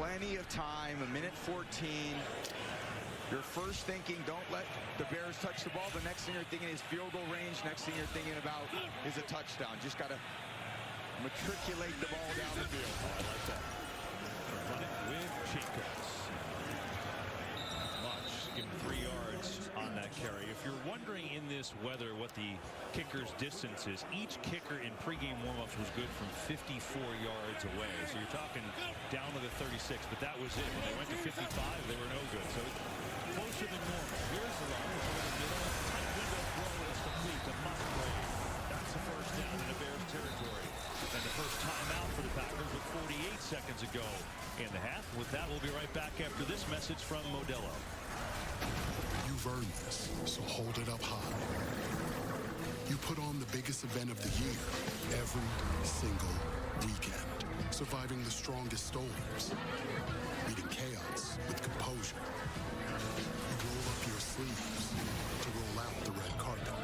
plenty of time, 1:14. You're first thinking, don't let the Bears touch the ball. The next thing you're thinking is field goal range. Next thing you're thinking about is a touchdown. Just got to matriculate the ball down the field. Oh, I like that. Run it with Chicos. Much. Give him 3 yards on that carry. If you're wondering in this weather what the kicker's distance is, each kicker in pregame warmups was good from 54 yards away. So you're talking down to the 36, but that was it. When they went to 55, they were no good. So closer than normal. Here's the run. Over the middle. Tight window throw is complete to Musgrave. That's the first down in the Bears territory. And the first timeout for the Packers with 48 seconds ago in the half. With that, we'll be right back after this message from Modelo. You've earned this, so hold it up high. You put on the biggest event of the year every single weekend, surviving the strongest storms, meeting chaos with composure. You roll up your sleeves to roll out the red carpet,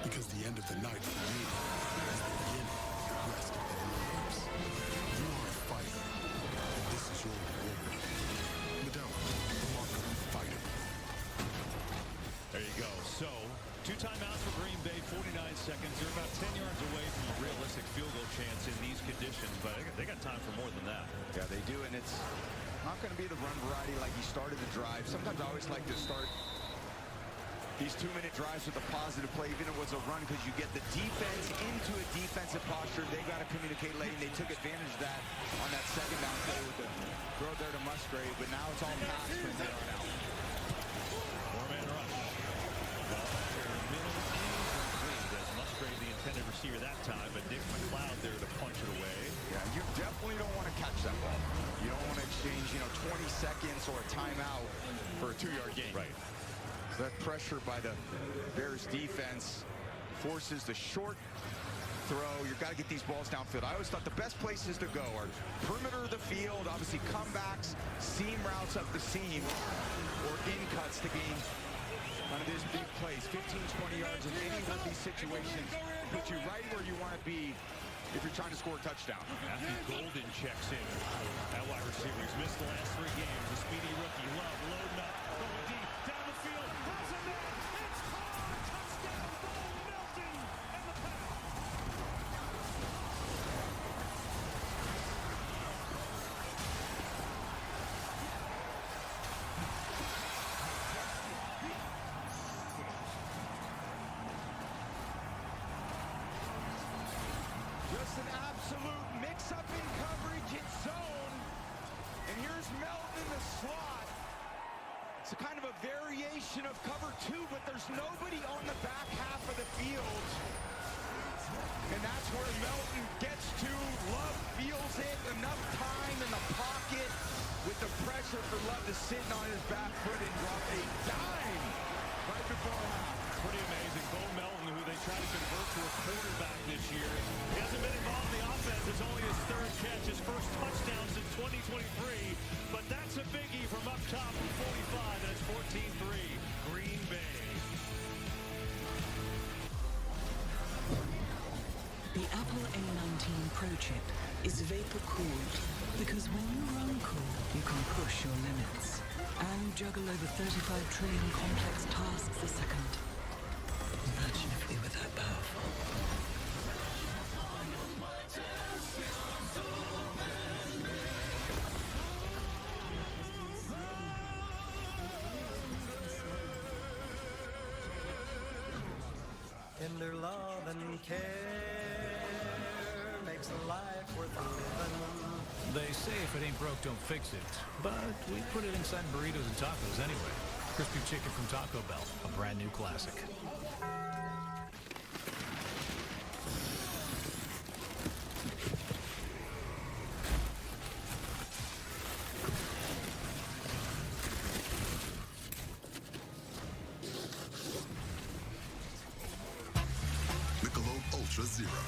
because the end of the night for you is the beginning of the rest of their lives. You are a fighter, and this is your reward. Modelo, the mark of a fighter. There you go. So, 2 timeouts for Green Bay, 49 seconds. They're about 10 yards away from a realistic field goal chance in these conditions, but they got time for more than that. Yeah, they do, and it's not going to be the run variety like you started the drive. Sometimes I always like to start these 2-minute drives with a positive play, even if it was a run, because you get the defense into a defensive posture. They got to communicate late, and they took advantage of that on that second down play with the throw there to Musgrave, but now it's all pass from there on out. 4-man rush. Musgrave, the intended receiver that time, but Nick McLeod there to punch it away. Yeah, you definitely don't want to catch that ball. You don't want to exchange, 20 seconds or a timeout for a 2-yard gain. Right. So that pressure by the Bears defense forces the short throw. You've got to get these balls downfield. I always thought the best places to go are perimeter of the field, obviously comebacks, seam routes up the seam, or in cuts to gain one of these big plays. 15, 20 yards in any one of these situations put you right where you want to be if you're trying to score a touchdown. Matthew Golden checks in at wide receiver. He's missed the last 3 games. The speedy rookie. Love loading up, going deep, down the field. Has a man. It's caught. Touchdown. Ball melting. And the pass. Just an absolute mix-up in coverage in zone. And here's Melton in the slot. It's a kind of a variation of cover 2, but there's nobody on the back half of the field. And that's where Melton gets to. Love feels it. Enough time in the pocket with the pressure for Love to sit on his back foot and drop a dime right before half. Pretty amazing. Bo Melton, who they try to convert to a quarterback this year. He hasn't been involved in the offense. It's only his 3rd catch, his first touchdown since 2023. But that's a biggie from up top from 45, and it's 14-3. Green Bay. The Apple A19 Pro chip is vapor cooled because when you run cool, you can push your limits and juggle over 35 trillion complex tasks a second. Imagine if we were that powerful. Tender love and care makes a life worth living. They say if it ain't broke, don't fix it. But we put it inside burritos and tacos anyway. Crispy chicken from Taco Bell, a brand new classic. Ultra Zero.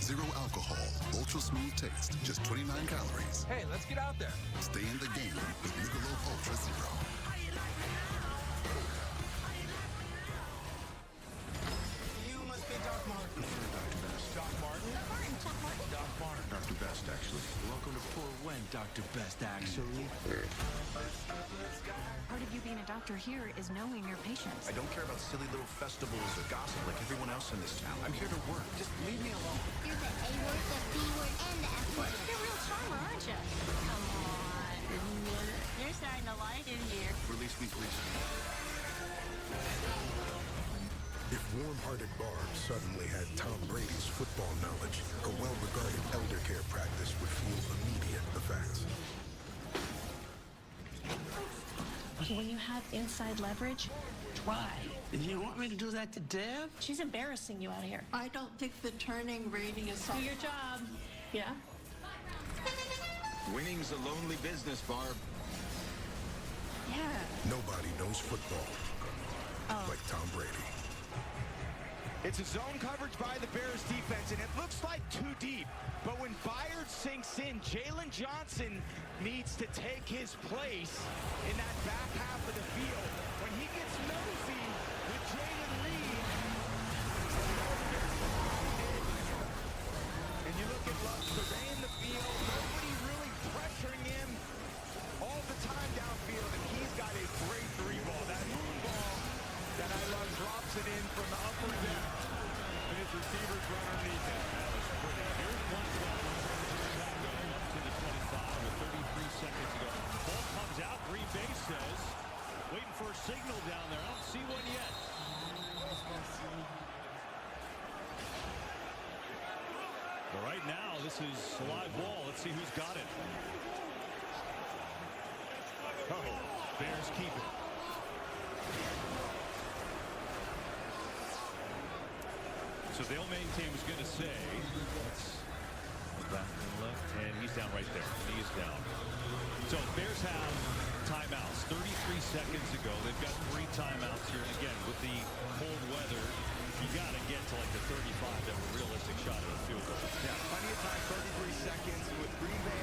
Zero alcohol, ultra smooth taste, just 29 calories. Hey, let's get out there. Stay in the game with Michelob Ultra Zero. You must be Doc Martin. Dr. Best. Doc Martin? Doc Martin. Doc Martin. Dr. Best, actually. Welcome to poor Wendy. Dr. Best, actually. Part of you being a doctor here is knowing your patients. I don't care about silly little festivals or gossip like everyone else in this town. I'm here to work. Just leave me alone. You're the A word, the B word, and the F word. You're a real charmer, aren't you? Come on. You're starting to like it here. Release me, please. If warm-hearted Barb suddenly had Tom Brady's football knowledge, her well-regarded elder care practice would feel immediate effects. When you have inside leverage, try. You want me to do that to Deb? She's embarrassing you out here. I don't think the turning radius. Do your job. Yeah? Winning's a lonely business, Barb. Yeah. Nobody knows football like Tom Brady. It's a zone coverage by the Bears defense, and it looks like too deep. But when Byard sinks in, Jalen Johnson needs to take his place in that back half of the field. When he gets nosy with Jalen Reed, and you look at Love surveying the field, nobody really pressuring him all the time downfield, and he's got a great three ball. That moon ball that I love drops it in from the upper deck, and his receivers run underneath it. That was pretty. Here's one going up to the 25 with 33 seconds to go. Ball comes out. Green Bay says, waiting for a signal down there. I don't see one yet. But right now, this is a live ball. Let's see who's got it. Oh, Bears keep it. So they'll maintain, was going to say, let's back and left, and he's down right there. He is down. So Bears have timeouts. 33 seconds ago, they've got 3 timeouts here. And again, with the cold weather, you got to get to like the 35 to have a realistic shot at a field goal. Yeah, plenty of time, 33 seconds. With Green Bay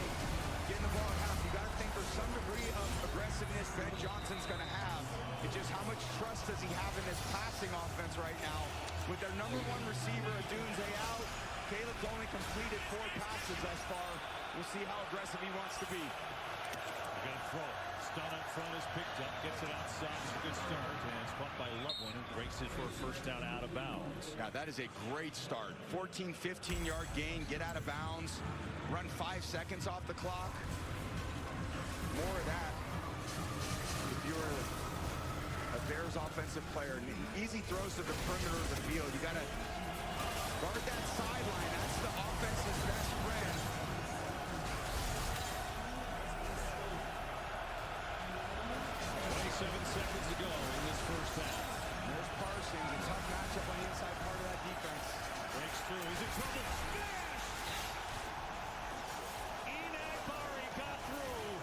getting the ball at half, you got to think there's some degree of aggressiveness Ben Johnson's going to have. It's just how much trust does he have in this passing offense right now? With their number 1 receiver, Adunze, out, Caleb's only completed 4 passes thus far. We'll see how aggressive he wants to be. They're going to throw it. Stun up front is picked up, gets it outside. It's a good start, and it's bumped by Loveland, who breaks it for a first down out of bounds. Yeah, that is a great start. 14, 15-yard gain, get out of bounds, run 5 seconds off the clock. More of that. If you're a Bears offensive player, easy throws to the perimeter of the field. You got to guard that sideline. That's the offense's best friend. 27 seconds to go in this first half. There's Parsons, a tough matchup on the inside part of that defense. Breaks through, he's in trouble. Smash! Inakbari got through.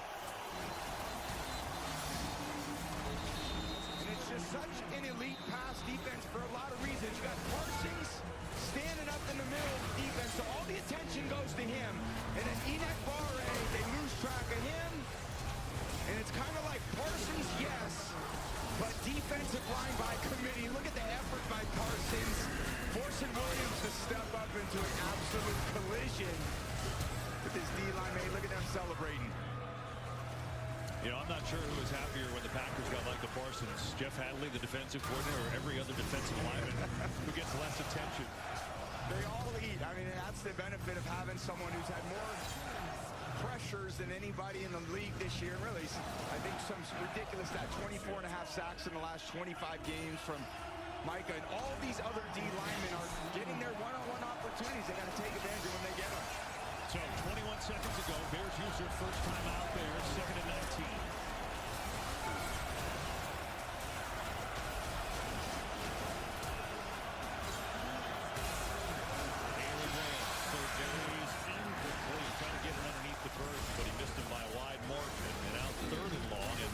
And it's just such an elite pass defense for a lot of reasons. You got Parsons standing up in the middle of the defense, so all the attention goes to him. And then Inakbari, they lose track of him. And it's kind of like Parsons, yes, but defensive line by committee. Look at the effort by Parsons, forcing Williams to step up into an absolute collision with his D-line mate. Look at them celebrating. You know, I'm not sure who was happier when the Packers got like the Parsons. Jeff Hadley, the defensive coordinator, or every other defensive lineman who gets less attention. They all eat. I mean, that's the benefit of having someone who's had more pressures than anybody in the league this year. Really, I think some ridiculous that 24.5 sacks in the last 25 games from Micah. And all these other D linemen are getting their one-on-one opportunities. They got to take advantage of when they get them. So 21 seconds ago, Bears use their first time out there, 2nd and 19. But he missed him by a wide margin, and out 3rd and long. And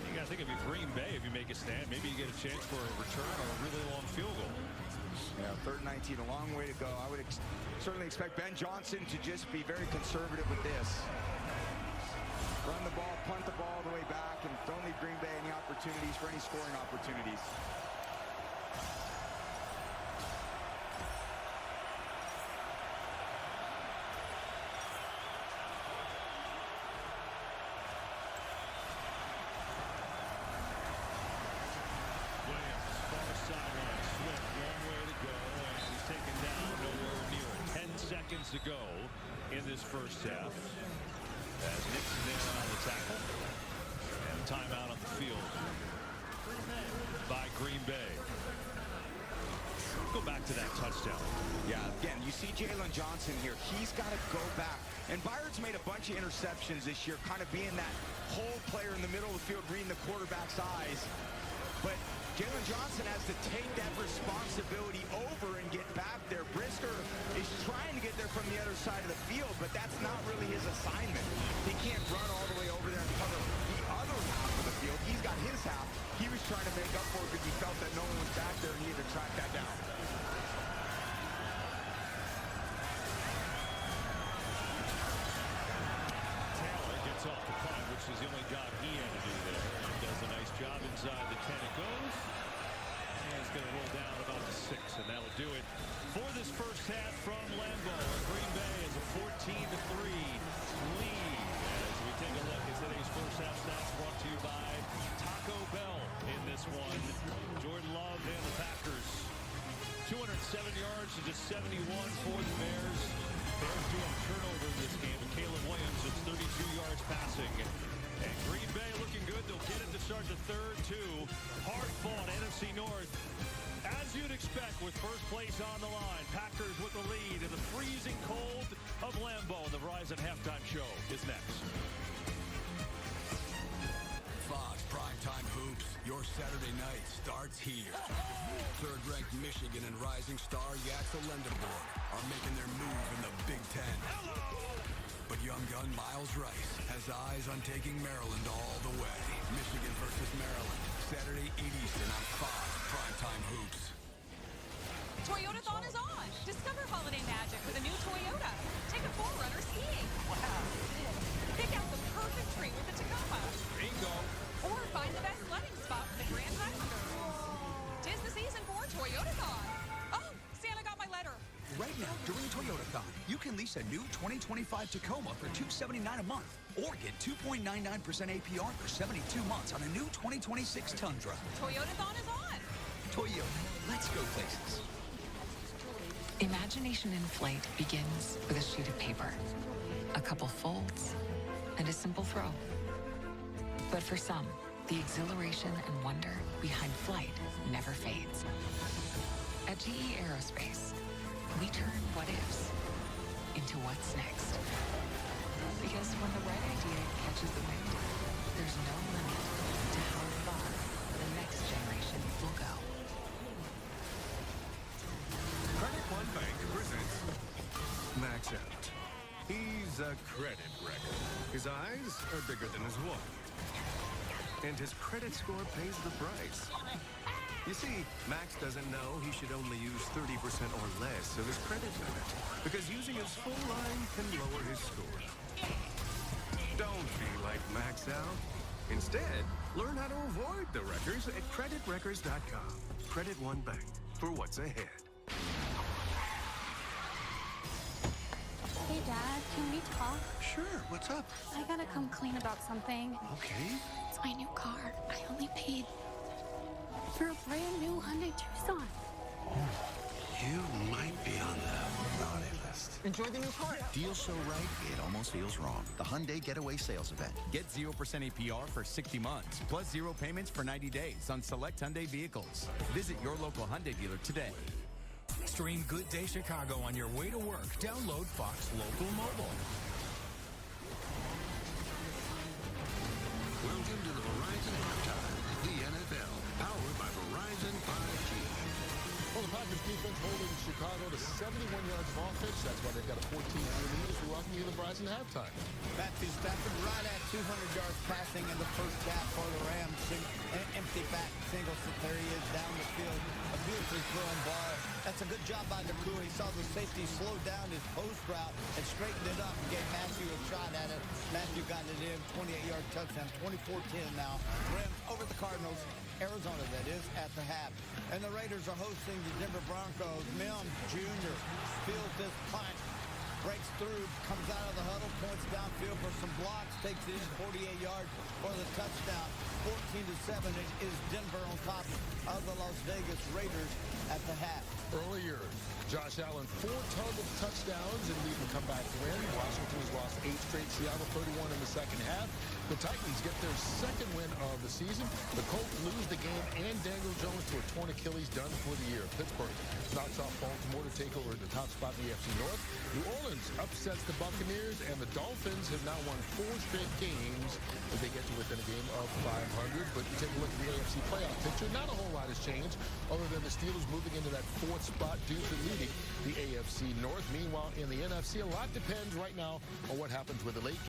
you got to think if you're Green Bay, if you make a stand, maybe you get a chance for a return or a really long field goal. Yeah, 3rd and 19, a long way to go. I would certainly expect Ben Johnson to just be very conservative with this. Run the ball, punt the ball all the way back, and don't leave Green Bay any opportunities for any scoring opportunities. seconds to go in this first half. As Nixon there on the tackle. And a timeout on the field by Green Bay. Go back to that touchdown. Yeah, again, you see Jalen Johnson here. He's got to go back. And Byard's made a bunch of interceptions this year, kind of being that whole player in the middle of the field, reading the quarterback's eyes. But Jalen Johnson has to take that responsibility over and get back there. Brisker is trying to get there from the other side of the field, but that's not really his assignment. He can't run all the way over there and cover the other half of the field. He's got his half. He was trying to make up for it because he felt that no one was back there and he had to track that down. Taylor gets off the punt, which is the only job he had to do there. And does a nice job inside the 10. It goes. And it's going to roll down about the 6, and that'll do it for this first half from Lambeau. Green Bay is a 14-3 lead. As we take a look at today's first half stats brought to you by Taco Bell in this one. Jordan Love and the Packers. 207 yards to just 71 for the Bears. Bears do have a turnover in this game, but Caleb Williams is 32 yards passing. And Green Bay looking good. They'll get it to start the third, too. Hard-fought NFC North. As you'd expect with first place on the line, Packers with the lead in the freezing cold of Lambeau. The Verizon Halftime Show is next. Fox Primetime Hoops, your Saturday night starts here. Third-ranked Michigan and rising star Yaxel Lendenborg are making their move in the Big Ten. But young gun Miles Rice has eyes on taking Maryland all the way. Michigan versus Maryland, Saturday 8 Eastern on Fox Primetime Hoops. Toyotathon is on. Discover holiday magic with a new Toyota. Take a 4Runner skiing. Wow. Pick out the perfect tree with the Tacoma. Bingo. Or find the best sledding spot with the Grand Highlander. 'Tis the season for Toyotathon. Oh, Santa got my letter. Right now, during Toyotathon, you can lease a new 2025 Tacoma for $279 a month, or get 2.99% APR for 72 months on a new 2026 Tundra. Toyotathon is on. Toyota, let's go places. Imagination in flight begins with a sheet of paper, a couple folds, and a simple throw. But for some, the exhilaration and wonder behind flight never fades. At GE Aerospace, we turn what-ifs into what's next. Because when the right idea catches the wind, there's no limit to how far the next generation will go. Credit One Bank presents Max Out. He's a credit wrecker. His eyes are bigger than his wallet. And his credit score pays the price. You see, Max doesn't know he should only use 30% or less of his credit limit, because using his full line can lower his score. Don't be like Max Out. Instead, learn how to avoid the wreckers at creditwreckers.com. Credit One Bank, for what's ahead. Hey, Dad, can we talk? Sure, what's up? I gotta come clean about something. Okay. It's my new car. I only paid for a brand new Hyundai Tucson. You might be on the naughty list. Enjoy the new car. Deal so right, it almost feels wrong. The Hyundai Getaway Sales Event. Get 0% APR for 60 months, plus 0 payments for 90 days on select Hyundai vehicles. Visit your local Hyundai dealer today. Stream Good Day Chicago on your way to work. Download Fox Local Mobile. Welcome to the Verizon Halftime, the NFL, powered by Verizon 5G. Well, the Packers defense holding Chicago to 71 yards of offense. That's why they've got a 14-3 lead as we welcome you to the Verizon Halftime. Matthew Stafford right at 200 yards passing in the first half for the Rams. An empty back single. There he is down the field. A beautifully thrown ball. That's a good job by Naku. He saw the safety slow down his post route and straightened it up and gave Matthew a shot at it. Matthew got it in. 28-yard touchdown. 24-10 now. Rams over the Cardinals. Arizona, that is, at the half. And the Raiders are hosting the Denver Broncos. Mims Jr. fields this punt. breaks through, comes out of the huddle, points downfield for some blocks, takes it in 48 yards for the touchdown. 14-7 is Denver on top of the Las Vegas Raiders at the half. Earlier, Josh Allen, 4 target touchdowns and lead the comeback win. Washington has lost 8 straight. Seattle 31 in the second half. The Titans get their second win of the season. The Colts lose the game and Daniel Jones to a torn Achilles, done for the year. Pittsburgh knocks off Baltimore to take over the top spot in the AFC North. New Orleans upsets the Buccaneers, and the Dolphins have now won 4 straight games as they get to within a game of 500. But you take a look at the AFC playoff picture, not a whole lot has changed other than the Steelers moving into that 4th spot due to leading the AFC North. Meanwhile, in the NFC, a lot depends right now on what happens with the late